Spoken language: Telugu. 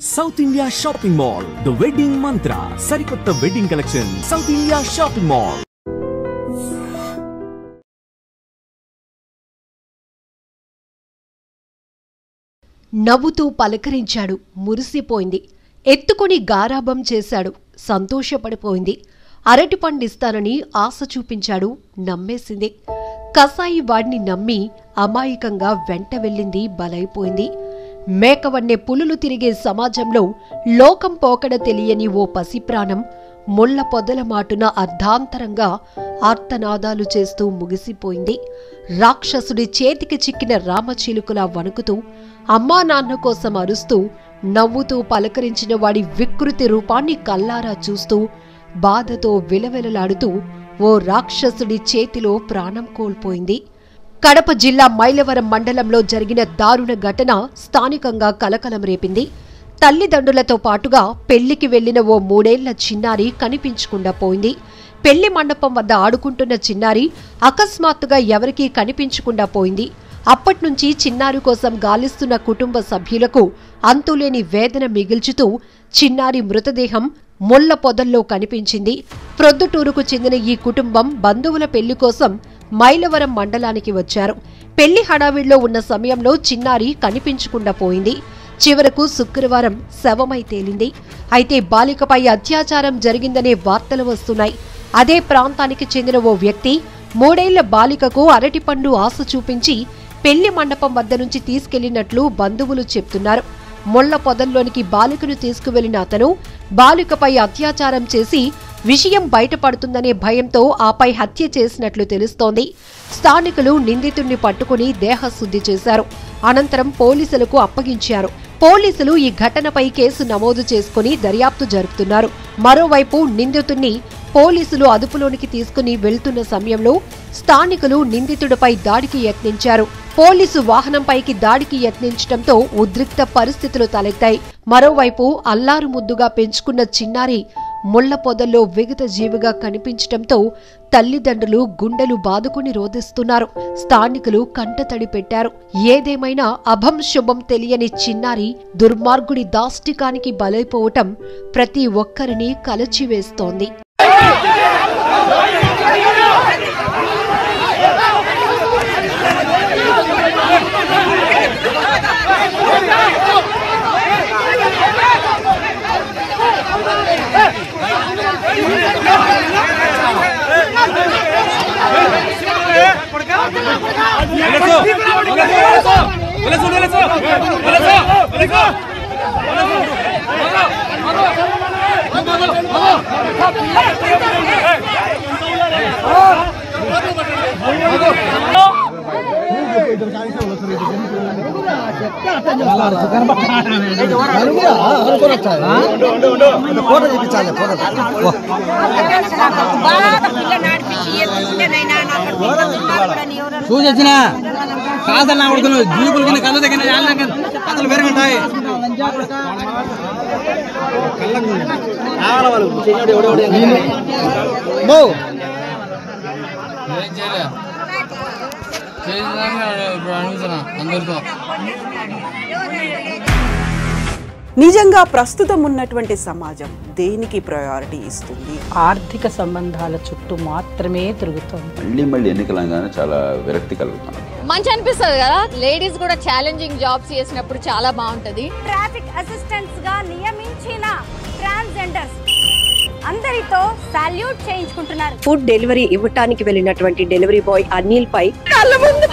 South India Shopping Mall, The Wedding Mantra, Sarikotta Wedding Collection, South India Shopping Mall. నవ్వుతూ పలకరించాడు, మురిసిపోయింది. ఎత్తుకొని గారాబం చేశాడు, సంతోషపడిపోయింది. అరటి పండిస్తానని ఆశ చూపించాడు, నమ్మేసింది. కసాయి వాడిని నమ్మి అమాయకంగా వెంట వెళ్ళింది, బలైపోయింది. మేకవన్నే పులులు తిరిగే సమాజంలో లోకం పోకడ తెలియని ఓ పసిప్రాణం ముళ్ల పొదల మాటున అర్ధాంతరంగా ఆర్తనాదాలు చేస్తూ ముగిసిపోయింది. రాక్షసుడి చేతికి చిక్కిన రామచిలుకలా వణుకుతూ అమ్మా నాన్న కోసం అరుస్తూ నవ్వుతూ పలకరించిన వాడి వికృతి రూపాన్ని కల్లారా చూస్తూ బాధతో విలవిలలాడుతూ ఓ రాక్షసుడి చేతిలో ప్రాణం కోల్పోయింది. కడప జిల్లా మైలవరం మండలంలో జరిగిన దారుణ ఘటన స్థానికంగా కలకలం రేపింది. తల్లిదండ్రులతో పాటుగా పెళ్లికి వెళ్లిన ఓ 3 ఏళ్ల చిన్నారి కనిపించకుండా పోయింది. పెళ్లి మండపం వద్ద ఆడుకుంటున్న చిన్నారి అకస్మాత్తుగా ఎవరికీ కనిపించకుండా పోయింది. అప్పట్నుంచి చిన్నారి కోసం గాలిస్తున్న కుటుంబ సభ్యులకు అంతులేని వేదన మిగిల్చుతూ చిన్నారి మృతదేహం ముళ్ల పొదల్లో కనిపించింది. ప్రొద్దుటూరుకు చెందిన ఈ కుటుంబం బంధువుల పెళ్లి కోసం మైలవరం మండలానికి వచ్చారు. పెళ్లి హడావిడిలో ఉన్న సమయంలో చిన్నారి కనిపించకుండా పోయింది. చివరకు శుక్రవారం శవమై తేలింది. అయితే బాలికపై అత్యాచారం జరిగిందనే వార్తలు వస్తున్నాయి. అదే ప్రాంతానికి చెందిన ఓ వ్యక్తి 3 ఏళ్ల బాలికకు అరటిపండు ఆశ చూపించి పెళ్లి మండపం వద్ద నుంచి తీసుకెళ్లినట్లు బంధువులు చెప్తున్నారు. ముళ్ల పొదల్లోనికి బాలికను తీసుకువెళ్లిన అతను బాలికపై అత్యాచారం చేసి విషయం బయటపడుతుందనే భయంతో ఆపై హత్య చేసినట్లు తెలుస్తోంది. స్థానికులు నిందితుడిని పట్టుకుని దేహశుద్ధి చేశారు. అనంతరం పోలీసులకు అప్పగించారు. పోలీసులు ఈ ఘటనపై కేసు నమోదు చేసుకుని దర్యాప్తు జరుపుతున్నారు. మరోవైపు నిందితుడిని పోలీసులు అదుపులోనికి తీసుకుని వెళ్తున్న సమయంలో స్థానికులు నిందితుడిపై దాడికి యత్నించారు. పోలీసు వాహనంపైకి దాడికి యత్నించడంతో ఉద్రిక్త పరిస్థితులు తలెత్తాయి. మరోవైపు అల్లారు ముద్దుగా పెంచుకున్న చిన్నారి ముళ్ల పొదల్లో విగత జీవిగా కనిపించడంతో తల్లిదండ్రులు గుండెలు బాదుకుని రోదిస్తున్నారు. స్థానికులు కంటతడి పెట్టారు. ఏదేమైనా అభం శుభం తెలియని చిన్నారి దుర్మార్గుడి దాష్టికానికి బలైపోవటం ప్రతి ఒక్కరిని కలచివేస్తోంది. చూసిన కాదన్నా కొడుకులు జీపుల కింద కళ్ళ దగ్గర కథలు పెరుగుంటాయి. నిజంగా ప్రస్తుతం ఉన్నటువంటి సమాజం దేనికి ప్రయారిటీ ఇస్తుంది? ఆర్థిక సంబంధాల చుట్టూ మాత్రమే తిరుగుతుంది. మళ్ళీ ఎన్నికలంగానే చాలా విరక్తి కలుగుతాం. మంచి అనిపిస్తుంది కదా, లేడీస్ కూడా ఛాలెంజింగ్ జాబ్స్ చేసినప్పుడు చాలా బాగుంటది. ట్రాఫిక్ అసిస్టెంట్స్ గా నియమించిన ట్రాన్స్జెండర్స్ అందరితో సాల్యూట్ చేయించుకుంటున్నారు. ఫుడ్ డెలివరీ ఇవ్వటానికి వెళ్లినటువంటి డెలివరీ బాయ్ అనిల్ పై కళ్ళ ముందు